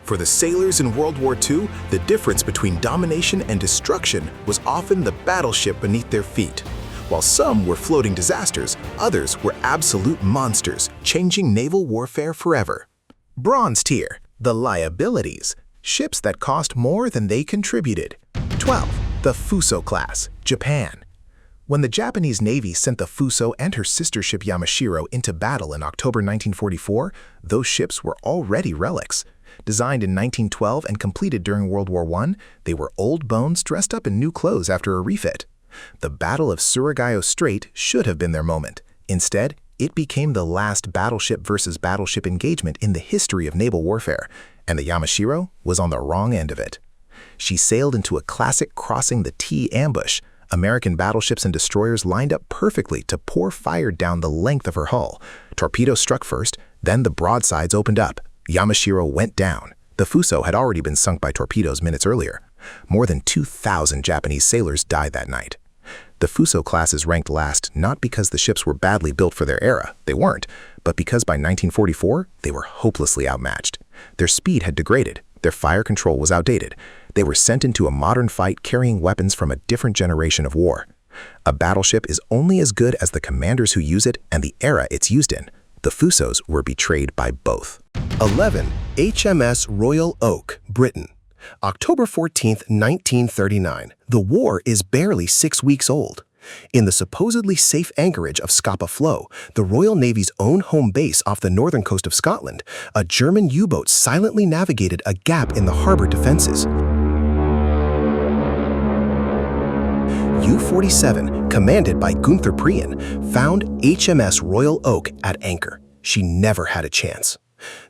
For the sailors in World War II, the difference between domination and destruction was often the battleship beneath their feet. While some were floating disasters, others were absolute monsters, changing naval warfare forever. Bronze tier, the liabilities, ships that cost more than they contributed. 12. The Fuso class, Japan. When the Japanese Navy sent the Fuso and her sister ship Yamashiro into battle in October 1944, those ships were already relics. Designed in 1912 and completed during World War I, they were old bones dressed up in new clothes after a refit. The Battle of Surigao Strait should have been their moment. Instead, it became the last battleship versus battleship engagement in the history of naval warfare, and the Yamashiro was on the wrong end of it. She sailed into a classic crossing the T ambush. American battleships and destroyers lined up perfectly to pour fire down the length of her hull. Torpedoes struck first, then the broadsides opened up. Yamashiro went down. The Fuso had already been sunk by torpedoes minutes earlier. More than 2,000 Japanese sailors died that night. The Fuso class is ranked last not because the ships were badly built for their era, they weren't, but because by 1944, they were hopelessly outmatched. Their speed had degraded, their fire control was outdated. They were sent into a modern fight carrying weapons from a different generation of war. A battleship is only as good as the commanders who use it and the era it's used in. The Fusos were betrayed by both. 11. HMS Royal Oak, Britain. October 14, 1939. The war is barely 6 weeks old. In the supposedly safe anchorage of Scapa Flow, the Royal Navy's own home base off the northern coast of Scotland, a German U-boat silently navigated a gap in the harbor defenses. U-47, commanded by Gunther Prien, found HMS Royal Oak at anchor. She never had a chance.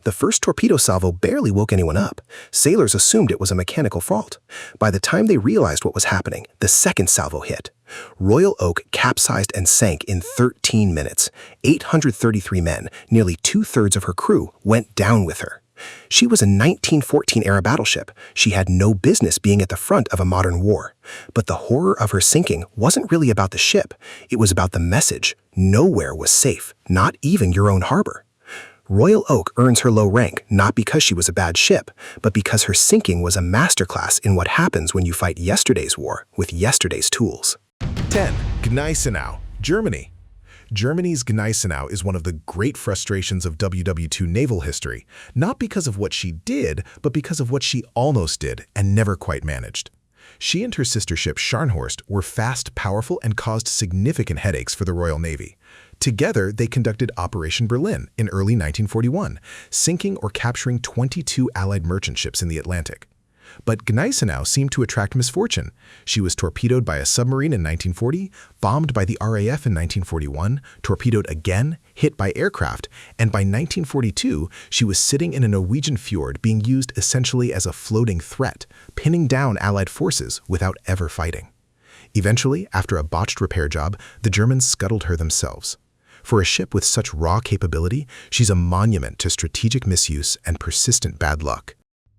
The first torpedo salvo barely woke anyone up. Sailors assumed it was a mechanical fault. By the time they realized what was happening, the second salvo hit. Royal Oak capsized and sank in 13 minutes. 833 men, nearly 2/3 of her crew, went down with her. She was a 1914-era battleship. She had no business being at the front of a modern war. But the horror of her sinking wasn't really about the ship. It was about the message. Nowhere was safe, not even your own harbor. Royal Oak earns her low rank not because she was a bad ship, but because her sinking was a masterclass in what happens when you fight yesterday's war with yesterday's tools. 10. Gneisenau, Germany. Germany's Gneisenau is one of the great frustrations of WW2 naval history, not because of what she did, but because of what she almost did and never quite managed. She and her sister ship Scharnhorst were fast, powerful, and caused significant headaches for the Royal Navy. Together, they conducted Operation Berlin in early 1941, sinking or capturing 22 Allied merchant ships in the Atlantic. But Gneisenau seemed to attract misfortune. She was torpedoed by a submarine in 1940, bombed by the RAF in 1941, torpedoed again, hit by aircraft, and by 1942, she was sitting in a Norwegian fjord being used essentially as a floating threat, pinning down Allied forces without ever fighting. Eventually, after a botched repair job, the Germans scuttled her themselves. For a ship with such raw capability, she's a monument to strategic misuse and persistent bad luck.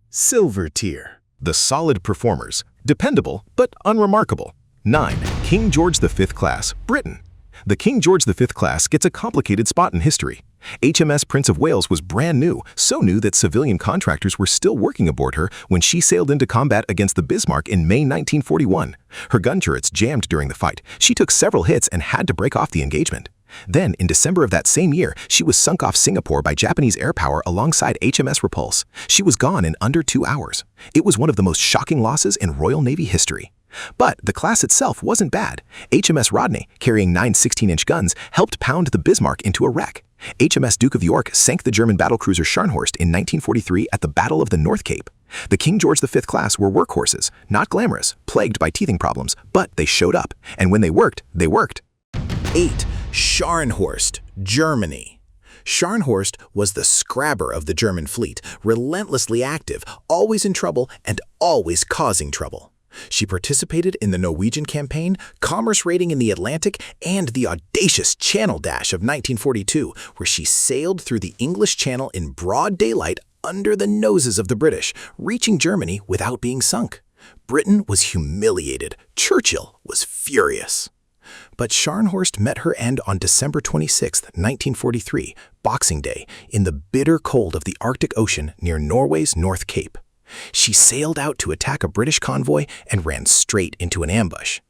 Silver tier, the solid performers, dependable but unremarkable. 9. King George V class, Britain. The King George V class gets a complicated spot in history. HMS Prince of Wales was brand new, so new that civilian contractors were still working aboard her when she sailed into combat against the Bismarck in May 1941. Her gun turrets jammed during the fight. She took several hits and had to break off the engagement. Then, in December of that same year, she was sunk off Singapore by Japanese air power alongside HMS Repulse. She was gone in under 2 hours. It was one of the most shocking losses in Royal Navy history. But the class itself wasn't bad. HMS Rodney, carrying 9 16-inch guns, helped pound the Bismarck into a wreck. HMS Duke of York sank the German battlecruiser Scharnhorst in 1943 at the Battle of the North Cape. The King George V class were workhorses, not glamorous, plagued by teething problems, but they showed up, and when they worked, they worked. 8. Scharnhorst, Germany. Scharnhorst was the scrabber of the German fleet, relentlessly active, always in trouble, and always causing trouble. She participated in the Norwegian campaign, commerce raiding in the Atlantic, and the audacious Channel Dash of 1942, where she sailed through the English Channel in broad daylight under the noses of the British, reaching Germany without being sunk. Britain was humiliated. Churchill was furious. But Scharnhorst met her end on December 26, 1943, Boxing Day, in the bitter cold of the Arctic Ocean near Norway's North Cape. She sailed out to attack a British convoy and ran straight into an ambush.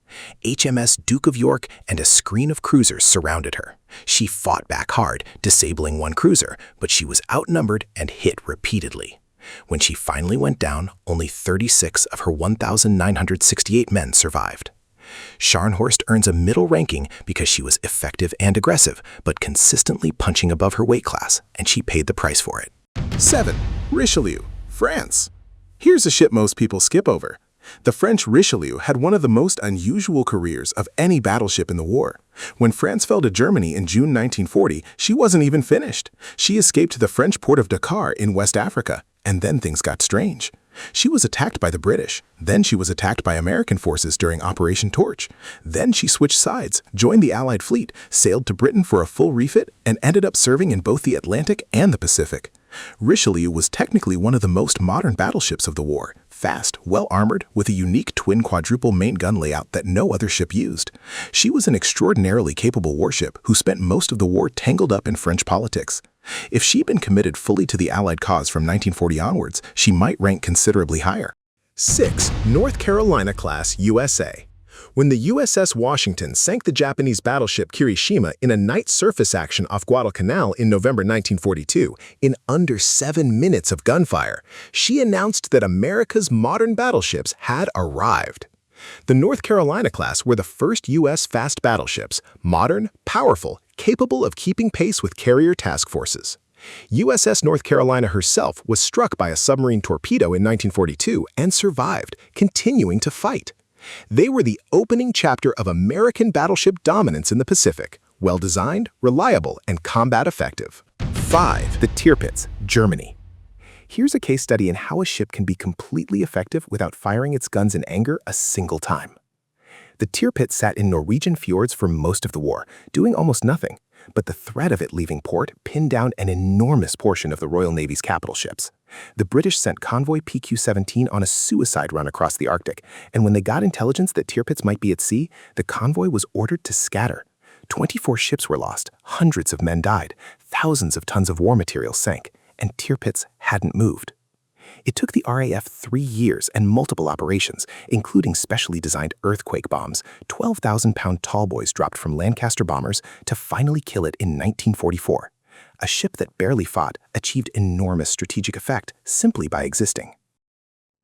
HMS Duke of York and a screen of cruisers surrounded her. She fought back hard, disabling one cruiser, but she was outnumbered and hit repeatedly. When she finally went down, only 36 of her 1,968 men survived. Scharnhorst earns a middle ranking because she was effective and aggressive, but consistently punching above her weight class, and she paid the price for it. 7. Richelieu, France. Here's a ship most people skip over. The French Richelieu had one of the most unusual careers of any battleship in the war. When France fell to Germany in June 1940, she wasn't even finished. She escaped to the French port of Dakar in West Africa, and then things got strange. She was attacked by the British. Then she was attacked by American forces during Operation Torch. Then she switched sides, joined the Allied fleet, sailed to Britain for a full refit, and ended up serving in both the Atlantic and the Pacific. Richelieu was technically one of the most modern battleships of the war, fast, well-armored, with a unique twin-quadruple main gun layout that no other ship used. She was an extraordinarily capable warship who spent most of the war tangled up in French politics. If she'd been committed fully to the Allied cause from 1940 onwards, she might rank considerably higher. 6. North Carolina-class USA. When the USS Washington sank the Japanese battleship Kirishima in a night surface action off Guadalcanal in November 1942, in under 7 minutes of gunfire, she announced that America's modern battleships had arrived. The North Carolina class were the first U.S. fast battleships, modern, powerful, capable of keeping pace with carrier task forces. USS North Carolina herself was struck by a submarine torpedo in 1942 and survived, continuing to fight. They were the opening chapter of American battleship dominance in the Pacific, well-designed, reliable, and combat effective. 5. The Tirpitz, Germany. Here's a case study in how a ship can be completely effective without firing its guns in anger a single time. The Tirpitz sat in Norwegian fjords for most of the war, doing almost nothing, but the threat of it leaving port pinned down an enormous portion of the Royal Navy's capital ships. The British sent convoy PQ-17 on a suicide run across the Arctic, and when they got intelligence that Tirpitz might be at sea, the convoy was ordered to scatter. 24 ships were lost, hundreds of men died, thousands of tons of war material sank, and Tirpitz hadn't moved. It took the RAF 3 years and multiple operations, including specially designed earthquake bombs, 12,000-pound tallboys dropped from Lancaster bombers, to finally kill it in 1944. A ship that barely fought achieved enormous strategic effect simply by existing.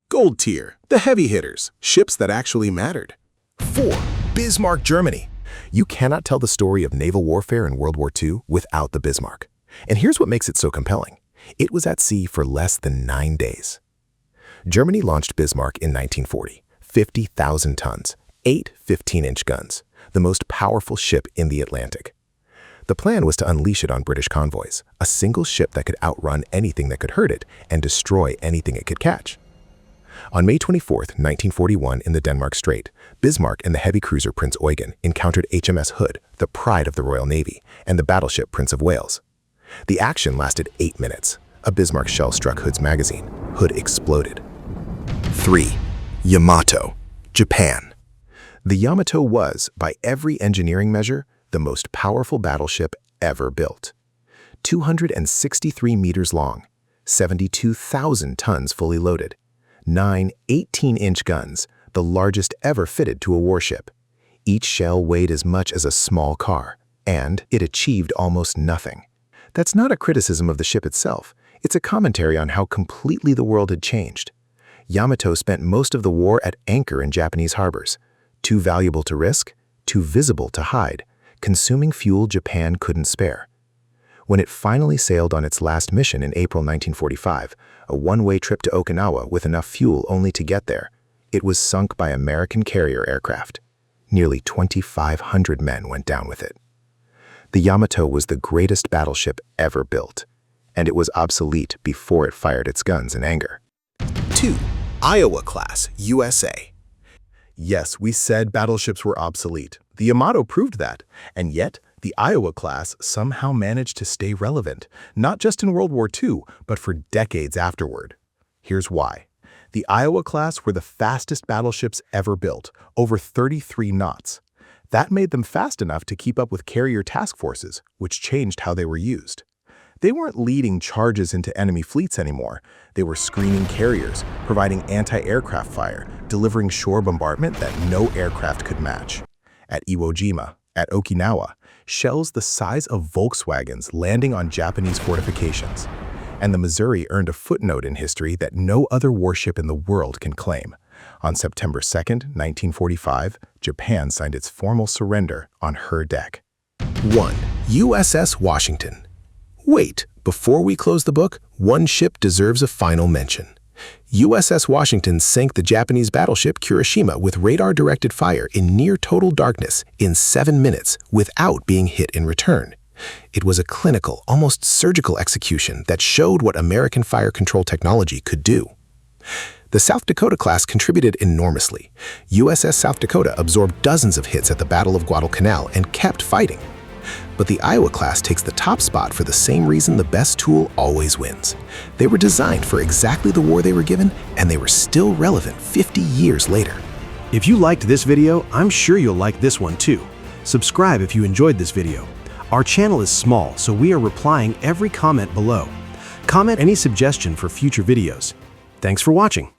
Gold tier, the heavy hitters, ships that actually mattered. 4. Bismarck, Germany. You cannot tell the story of naval warfare in World War II without the Bismarck. And here's what makes it so compelling. It was at sea for less than 9 days. Germany launched Bismarck in 1940, 50,000 tons, 8 15-inch guns, the most powerful ship in the Atlantic. The plan was to unleash it on British convoys, a single ship that could outrun anything that could hurt it and destroy anything it could catch. On May 24, 1941, in the Denmark Strait, Bismarck and the heavy cruiser Prince Eugen encountered HMS Hood, the pride of the Royal Navy, and the battleship Prince of Wales. The action lasted 8 minutes. A Bismarck shell struck Hood's magazine. Hood exploded. 3. Yamato, Japan. The Yamato was, by every engineering measure, the most powerful battleship ever built. 263 meters long, 72,000 tons fully loaded, 9 18-inch guns, the largest ever fitted to a warship. Each shell weighed as much as a small car, and it achieved almost nothing. That's not a criticism of the ship itself. It's a commentary on how completely the world had changed. Yamato spent most of the war at anchor in Japanese harbors, too valuable to risk, too visible to hide, consuming fuel Japan couldn't spare. When it finally sailed on its last mission in April 1945, a one-way trip to Okinawa with enough fuel only to get there, it was sunk by American carrier aircraft. Nearly 2,500 men went down with it. The Yamato was the greatest battleship ever built, and it was obsolete before it fired its guns in anger. 2. Iowa-class, USA. Yes, we said battleships were obsolete. The Yamato proved that, and yet the Iowa-class somehow managed to stay relevant, not just in World War II, but for decades afterward. Here's why. The Iowa-class were the fastest battleships ever built, over 33 knots. That made them fast enough to keep up with carrier task forces, which changed how they were used. They weren't leading charges into enemy fleets anymore. They were screening carriers, providing anti-aircraft fire, delivering shore bombardment that no aircraft could match. At Iwo Jima, at Okinawa, shells the size of Volkswagens landing on Japanese fortifications. And the Missouri earned a footnote in history that no other warship in the world can claim. On September 2, 1945, Japan signed its formal surrender on her deck. 1. USS Washington. Wait, before we close the book, one ship deserves a final mention. USS Washington sank the Japanese battleship Kirishima with radar-directed fire in near-total darkness in 7 minutes without being hit in return. It was a clinical, almost surgical execution that showed what American fire control technology could do. The South Dakota class contributed enormously. USS South Dakota absorbed dozens of hits at the Battle of Guadalcanal and kept fighting. But the Iowa class takes the top spot for the same reason the best tool always wins. They were designed for exactly the war they were given, and they were still relevant 50 years later. If you liked this video, I'm sure you'll like this one too. Subscribe if you enjoyed this video. Our channel is small, so we are replying every comment below. Comment any suggestion for future videos. Thanks for watching.